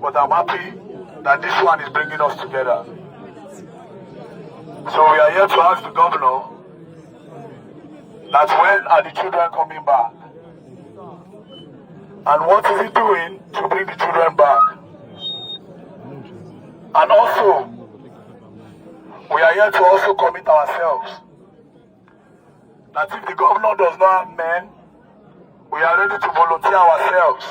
but I'm happy that this one is bringing us together. So we are here to ask the governor that when are the children coming back? And what is he doing to bring the children back? And also, we are here to also commit ourselves that if the governor does not have men, we are ready to volunteer ourselves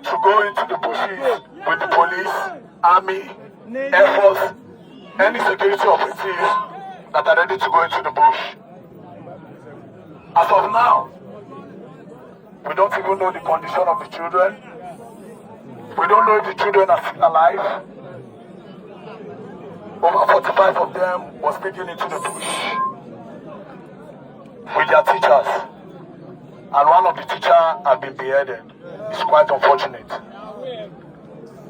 to go into the bushes with the police, army, Air Force, any security operatives that are ready to go into the bush. As of now, we don't even know the condition of the children. We don't know if the children are still alive. Over 45 of them was taken into the bush with their teachers. And one of the teachers had been beheaded. It's quite unfortunate.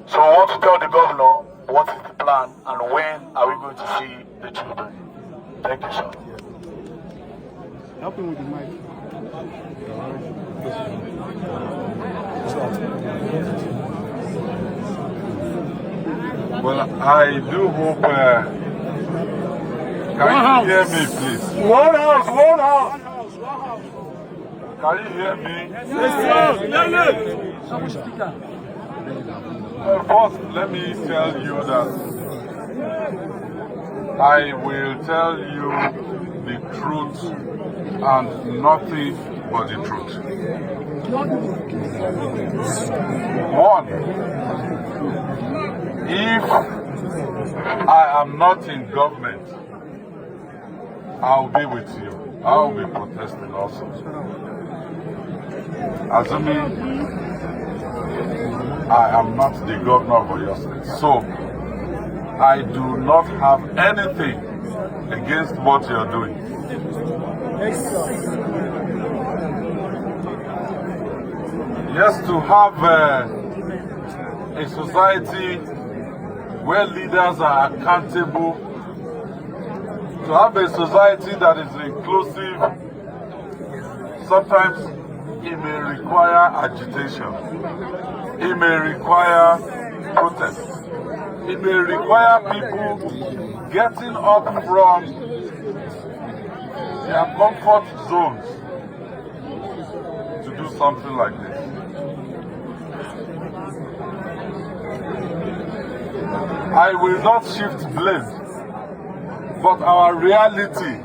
So we want to tell the governor what is the plan and when are we going to see the children. Thank you, sir. Help him with the mic. Well, I do hope. Can you hear me, please? One house, one house. Can you hear me? Yes, First, let me tell you that I will tell you the truth and nothing but the truth. One, if I am not in government, I'll be with you. I'll be protesting also. Assuming I am not the governor of your state. So, I do not have anything against what you're doing. Yes, to have a society where leaders are accountable, to have a society that is inclusive, sometimes it may require agitation, it may require protest, it may require people getting up from their comfort zones to do something like this. I will not shift blame, but our reality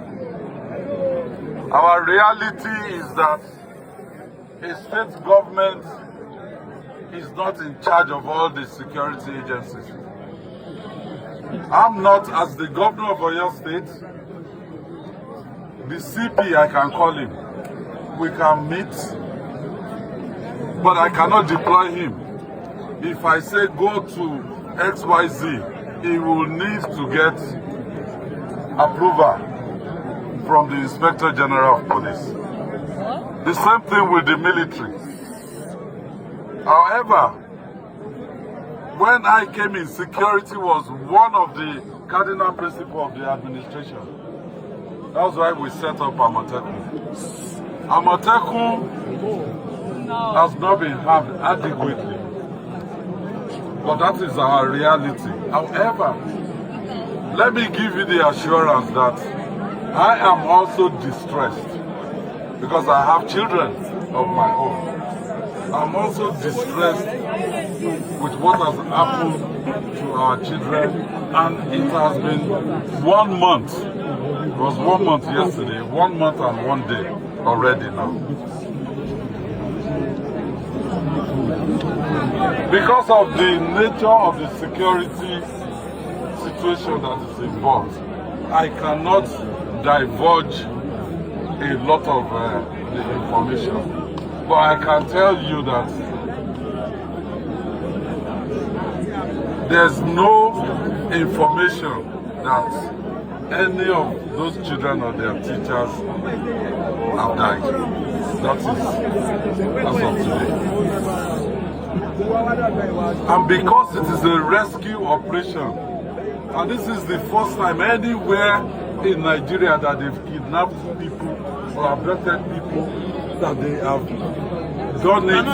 is that a state government is not in charge of all the security agencies. I'm not, as the governor of Oyo State, the CP, I can call him. We can meet, but I cannot deploy him. If I say go to XYZ, he will need to get approval from the Inspector General of Police. The same thing with the military. However, when I came in, security was one of the cardinal principles of the administration. That's why we set up Amotekun. Amotekun has not been harmed adequately, but that is our reality. However, let me give you the assurance that I am also distressed because I have children of my own. I'm also distressed with what has happened to our children, and it has been 1 month. It was 1 month yesterday, 1 month and 1 day already now. Because of the nature of the security situation that is involved, I cannot divulge a lot of the information. But I can tell you that there's no information that any of those children or their teachers have died. That is as of today. And because it is a rescue operation, and this is the first time anywhere in Nigeria that they've kidnapped people or abducted people, that they have done it.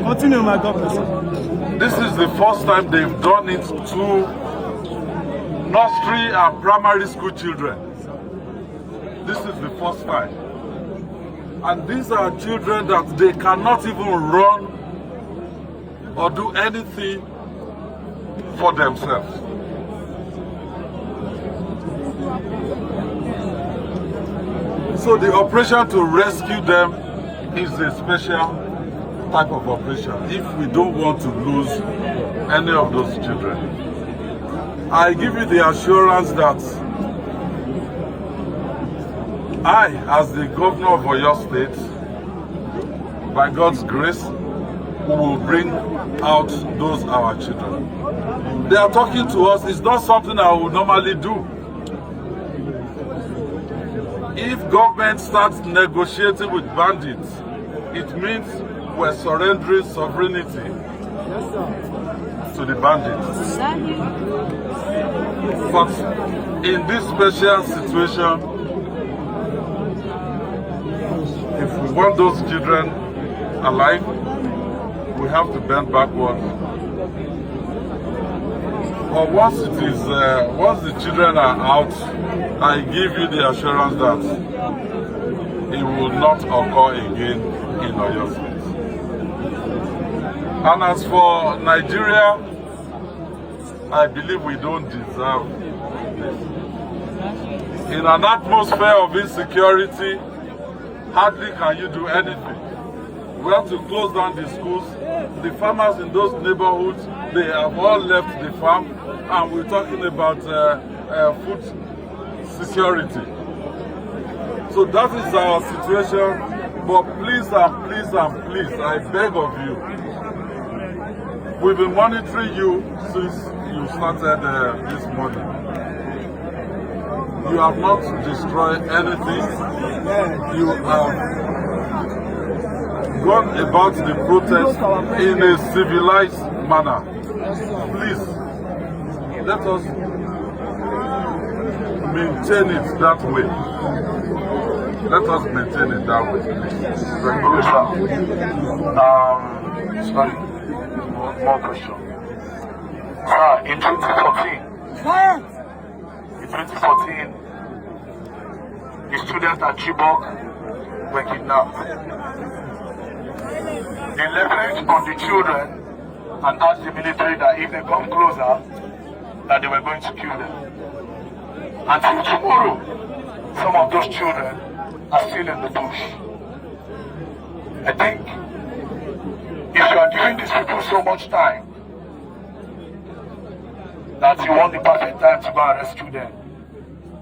Continue, my doctor. This is the first time they've done it to nursery and primary school children. This is the first time. And these are children that they cannot even run or do anything for themselves. So the operation to rescue them is a special type of operation if we don't want to lose any of those children. I give you the assurance that I, as the governor of Oyo State, by God's grace, will bring out those our children. They are talking to us. It's not something I would normally do. If government starts negotiating with bandits, it means we're surrendering sovereignty to the bandits. But in this special situation, if we want those children alive, we have to bend backwards. But once the children are out, I give you the assurance that it will not occur again in Oyo State. And as for Nigeria, I believe we don't deserve this. In an atmosphere of insecurity, hardly can you do anything. We have to close down the schools. The farmers in those neighborhoods, they have all left the farm, and we're talking about food security. So that is our situation. But please and please and please, I beg of you, we've been monitoring you since you started this morning. You have not destroyed anything. You have gone about the protest in a civilized manner. Please, let us maintain it that way. Let us maintain it that way. Thank you, sir. Sorry, more question. Sir, in 2014, the students at Chibok were kidnapped. They leveraged on the children and asked the military that if they come closer, that they were going to kill them. Until tomorrow, some of those children are still in the bush. I think if you are giving these people so much time, that you want the perfect time to go and rescue them,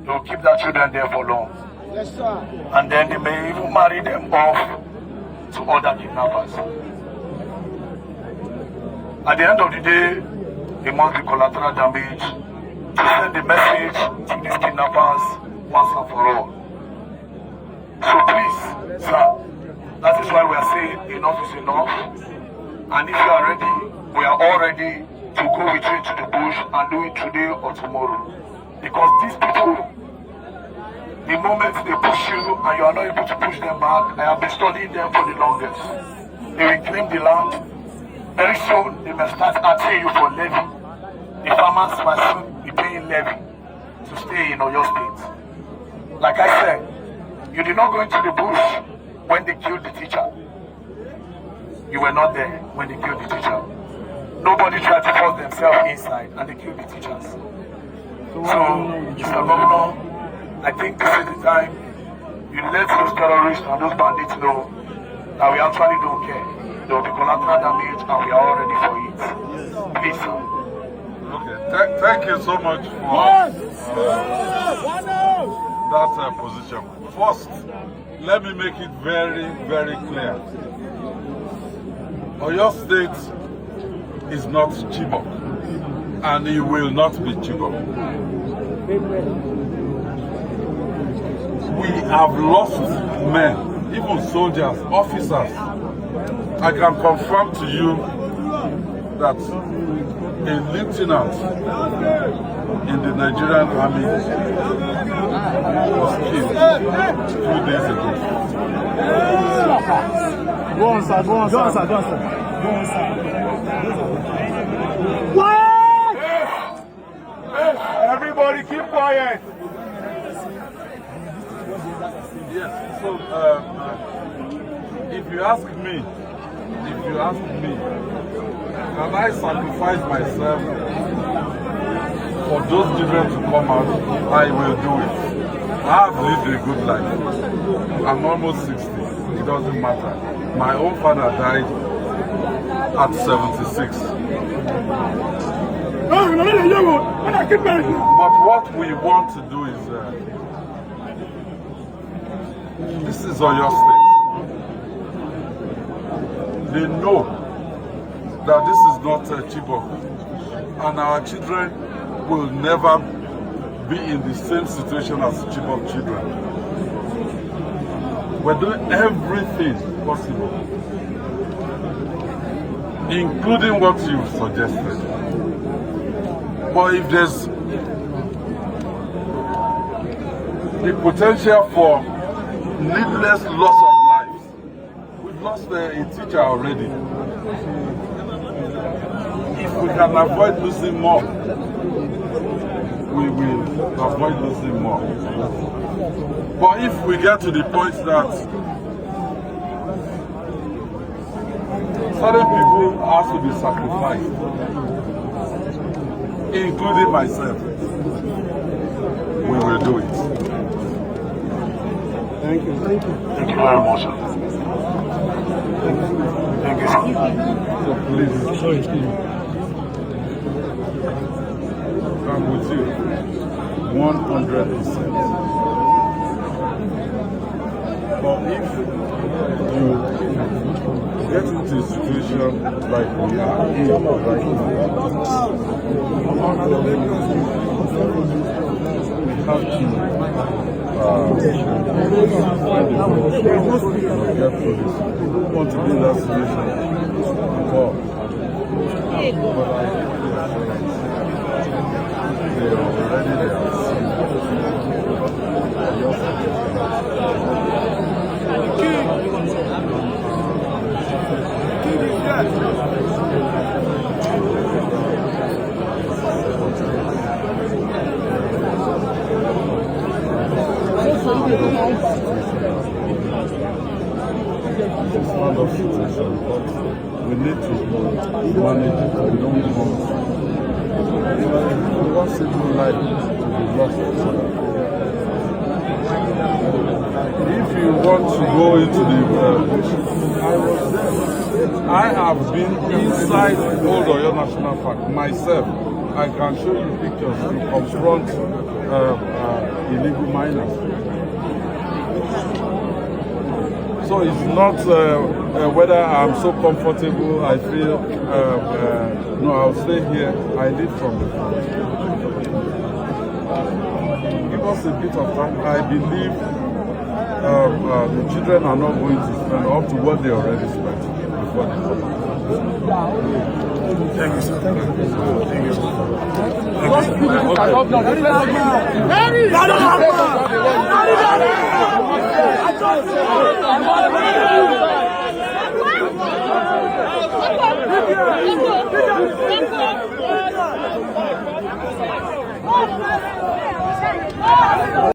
they will keep their children there for long. Yes, sir. And then they may even marry them off to other kidnappers. At the end of the day, there must be collateral damage to send the message to these kidnappers once and for all. So please, sir, that is why we are saying enough is enough. And if you are ready, we are all ready to go with you to the bush and do it today or tomorrow. Because these people, the moment they push you and you are not able to push them back, I have been studying them for the longest. They will claim the land. Very soon, they may start asking you for levy. The farmers must soon be paying levy to stay in Oyo State. Like I said, you did not go into the bush when they killed the teacher. You were not there when they killed the teacher. Nobody tried to force themselves inside and they killed the teachers. So, Mr. Governor, I think this is the time you let those terrorists and those bandits know that we actually don't care. There will be collateral damage and we are all ready for it. Please, sir. Okay, thank you so much for that position. First, let me make it very, very clear. Oyo State is not Chibok, and it will not be Chibok. We have lost men, even soldiers, officers. I can confirm to you that a lieutenant in the Nigerian army was killed 2 days ago. Go on, sir. Go on, sir. Go on, sir. Go on, sir. Go on, sir. Quiet! Everybody keep quiet. Yes, so if you ask me, can I sacrifice myself for those children to come out? I will do it. I have lived a good life. I'm almost 60. It doesn't matter. My own father died at 76. But what we want to do is, this is Oyo State. They know that this is not Chibok, and our children will never be in the same situation as Chibok children. We're doing everything possible, including what you suggested. But if there's the potential for needless loss of lives, we've lost a teacher already. If we can avoid losing more, we will avoid losing more. But if we get to the point that certain people have to be sacrificed, including myself, we will do it. Thank you. Thank you. Thank you very much. Thank you, sir. So please, I'm with you 100%. But if you get into a situation like we are in right now, we have to want to be in that situation before. But I they are already there. This kind of situation, but we need to manage it. We don't want civil life to be lost. If you want to go into the I have been inside Old Oyo National Park myself. I can show you pictures to confront illegal miners. So it's not whether I'm so comfortable, I feel, no, I'll stay here. I lead from the front. Give us a bit of time. I believe the children are not going to spend up to what they already spent before they come out. Thank you, sir. Thank you. Thank you.